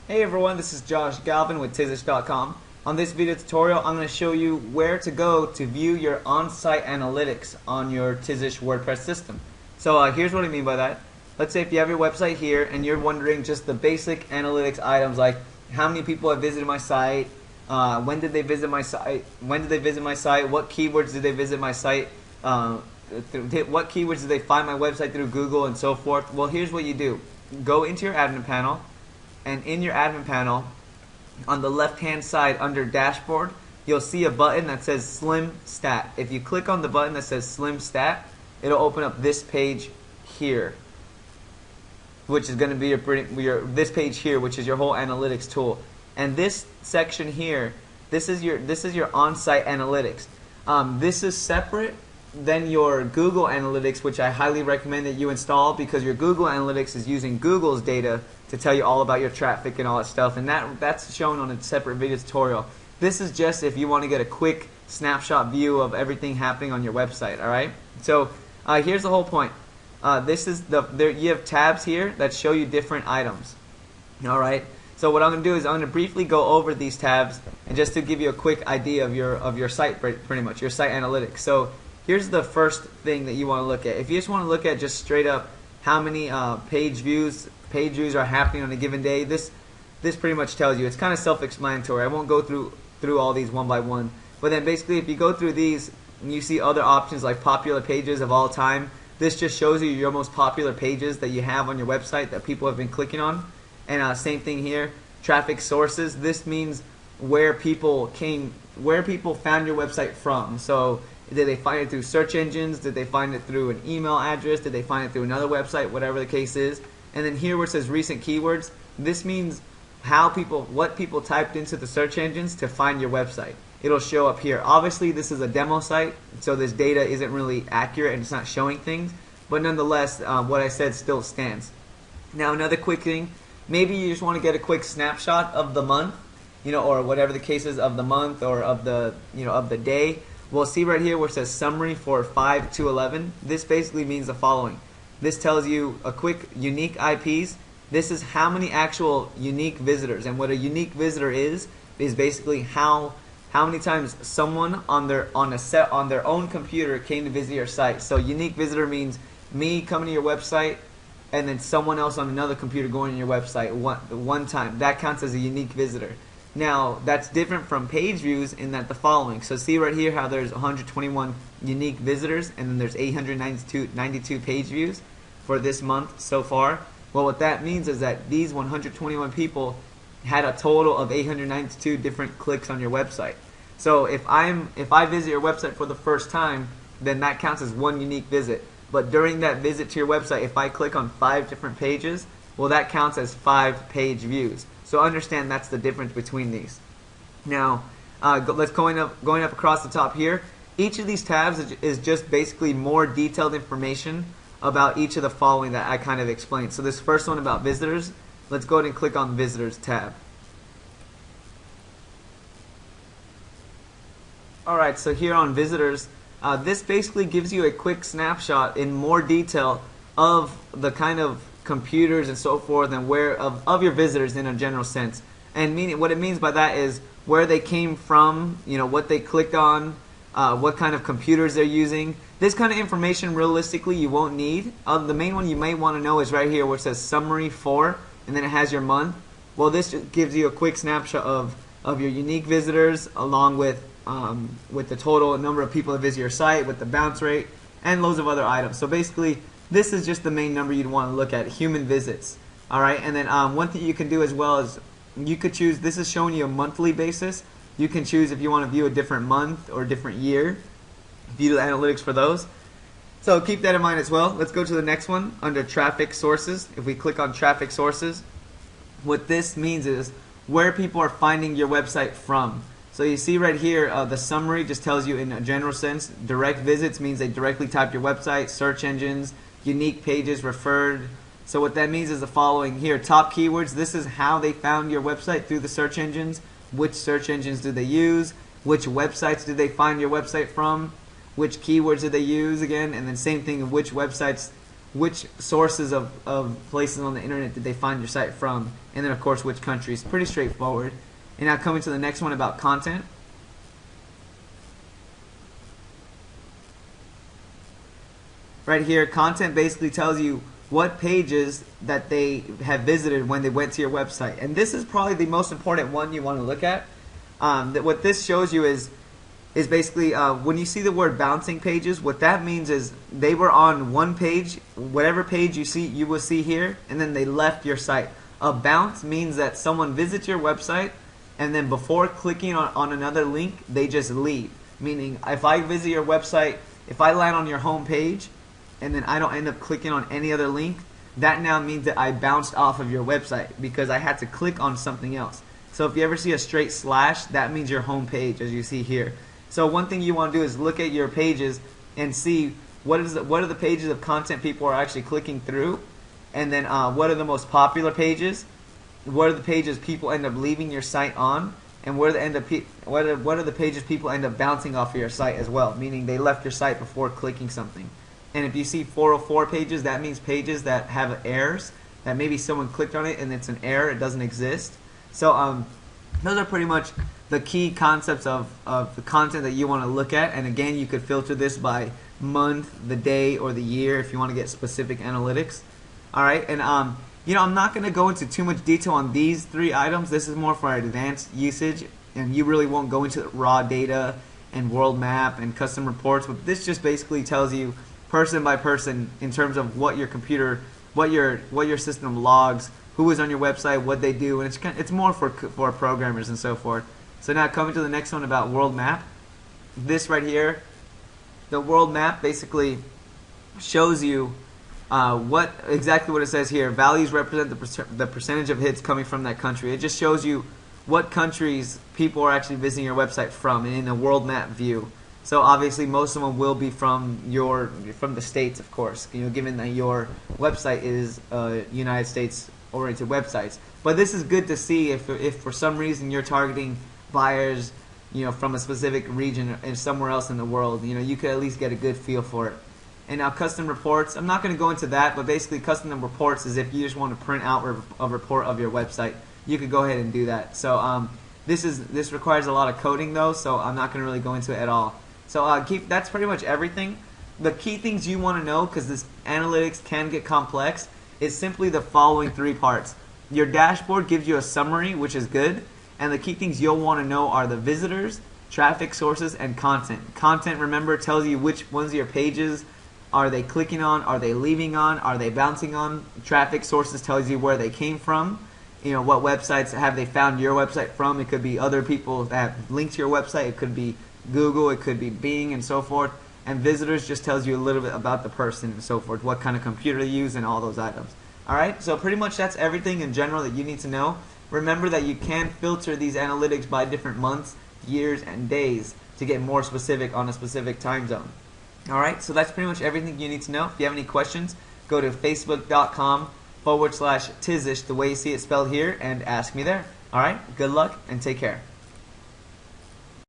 Hey everyone, this is Josh Galvin with Tizish.com. On this video tutorial, I'm going to show you where to go to view your on-site analytics on your Tizish WordPress system. So here's what I mean by that. Let's say if you have your website here and you're wondering just the basic analytics items like how many people have visited my site, when did they visit my site, what keywords did they visit my site, what keywords did they find my website through Google, and so forth. Well, here's what you do. Go into your admin panel, and in your admin panel, on the left hand side under dashboard, you'll see a button that says Slim Stat. If you click on the button that says Slim Stat, it'll open up this page here, which is going to be this page here, which is your whole analytics tool. And this section here, this is your on-site analytics. This is separate than your Google Analytics, which I highly recommend that you install, because your Google Analytics is using Google's data to tell you all about your traffic and all that stuff, and that's shown on a separate video tutorial. This is just if you want to get a quick snapshot view of everything happening on your website. All right. So here's the whole point. This is you have tabs here that show you different items. All right. So what I'm going to do is I'm going to briefly go over these tabs, and just to give you a quick idea of your site, pretty much your site analytics. So here's the first thing that you want to look at. If you just want to look at just straight up how many page views are happening on a given day, this pretty much tells you. It's kind of self-explanatory. I won't go through all these one by one. But then basically if you go through these and you see other options like popular pages of all time, this just shows you your most popular pages that you have on your website that people have been clicking on. And same thing here, traffic sources. This means where people found your website from. So did they find it through search engines? Did they find it through an email address? Did they find it through another website? Whatever the case is. And then here where it says recent keywords, this means what people typed into the search engines to find your website. It'll show up here. Obviously this is a demo site, so this data isn't really accurate and it's not showing things, but nonetheless what I said still stands. Now another quick thing, maybe you just want to get a quick snapshot of the month, or whatever the case is, of the month or of the day. We'll see right here where it says summary for 5/2/11. This basically means the following. This tells you a quick unique IPs. This is how many actual unique visitors, and what a unique visitor is basically how many times someone on their own computer came to visit your site. So unique visitor means me coming to your website and then someone else on another computer going to your website one time. That counts as a unique visitor. Now that's different from page views in that the following. So see right here how there's 121 unique visitors and then there's 892 page views for this month so far. Well, what that means is that these 121 people had a total of 892 different clicks on your website. So if I visit your website for the first time, then that counts as one unique visit. But during that visit to your website, if I click on 5 different pages, well, that counts as 5 page views. So understand that's the difference between these. Now, let's going up across the top here. Each of these tabs is just basically more detailed information about each of the following that I kind of explained. So this first one about visitors, let's go ahead and click on Visitors tab. Alright, so here on Visitors, this basically gives you a quick snapshot in more detail of the kind of computers and so forth and where of your visitors in a general sense. And what it means by that is where they came from, what they clicked on, what kind of computers they're using. This kind of information realistically you won't need. The main one you may want to know is right here where it says summary for, and then it has your month. Well, this just gives you a quick snapshot of your unique visitors along with the total number of people that visit your site, with the bounce rate, and loads of other items. So basically this is just the main number you'd want to look at, human visits. Alright, and then one thing you can do as well is you could choose, this is showing you a monthly basis. You can choose if you want to view a different month or a different year, view the analytics for those. So keep that in mind as well. Let's go to the next one under traffic sources. If we click on traffic sources, what this means is where people are finding your website from. So you see right here, the summary just tells you in a general sense. Direct visits means they directly type your website, search engines, unique pages, referred. So what that means is the following here. Top keywords, this is how they found your website through the search engines. Which search engines do they use? Which websites did they find your website from? Which keywords did they use again? And then same thing, which websites which sources of places on the internet did they find your site from, and then of course which countries. Pretty straightforward. And now coming to the next one about content. Right here, content basically tells you what pages that they have visited when they went to your website. And this is probably the most important one you want to look at. What this shows you is basically when you see the word bouncing pages, what that means is they were on one page, whatever page you will see here, and then they left your site. A bounce means that someone visits your website and then before clicking on another link, they just leave. Meaning, if I visit your website, if I land on your home page and then I don't end up clicking on any other link, that now means that I bounced off of your website because I had to click on something else. So if you ever see a straight slash, that means your home page, as you see here. So one thing you want to do is look at your pages and see what are the pages of content people are actually clicking through, and then what are the most popular pages, what are the pages people end up leaving your site on, and what are the pages people end up bouncing off of your site as well, meaning they left your site before clicking something. And if you see 404 pages, that means pages that have errors, that maybe someone clicked on it and it's an error, it doesn't exist. So those are pretty much the key concepts of the content that you want to look at. And again, you could filter this by month, the day, or the year if you want to get specific analytics. Alright, and you know, I'm not going to go into too much detail on these 3 items. This is more for advanced usage, and you really won't go into raw data and world map and custom reports, but this just basically tells you person by person in terms of what your computer, what your system logs, who is on your website, what they do, and it's more for programmers and so forth. So now coming to the next one about world map. This right here, the world map basically shows you exactly what it says here. Values represent the percentage of hits coming from that country. It just shows you what countries people are actually visiting your website from in a world map view. So obviously most of them will be from the States, of course, you know, given that your website is United States oriented websites. But this is good to see if for some reason you're targeting buyers, you know, from a specific region and somewhere else in the world, you know, you could at least get a good feel for it. And now custom reports, I'm not going to go into that, but basically custom reports is if you just want to print out a report of your website, you could go ahead and do that. So this requires a lot of coding though, so I'm not going to really go into it at all. So that's pretty much everything. The key things you want to know, because this analytics can get complex, is simply the following 3 parts. Your dashboard gives you a summary, which is good, and the key things you'll want to know are the visitors, traffic sources, and content. Content, remember, tells you which ones of your pages are they clicking on, are they leaving on, are they bouncing on. Traffic sources tells you where they came from, you know, what websites have they found your website from. It could be other people that have linked to your website, it could be Google, it could be Bing, and so forth. And visitors just tells you a little bit about the person and so forth, what kind of computer they use and all those items. Alright, so pretty much that's everything in general that you need to know. Remember that you can filter these analytics by different months, years, and days to get more specific on a specific time zone. Alright, so that's pretty much everything you need to know. If you have any questions, go to facebook.com/Tizish, the way you see it spelled here, and ask me there. Alright, good luck and take care.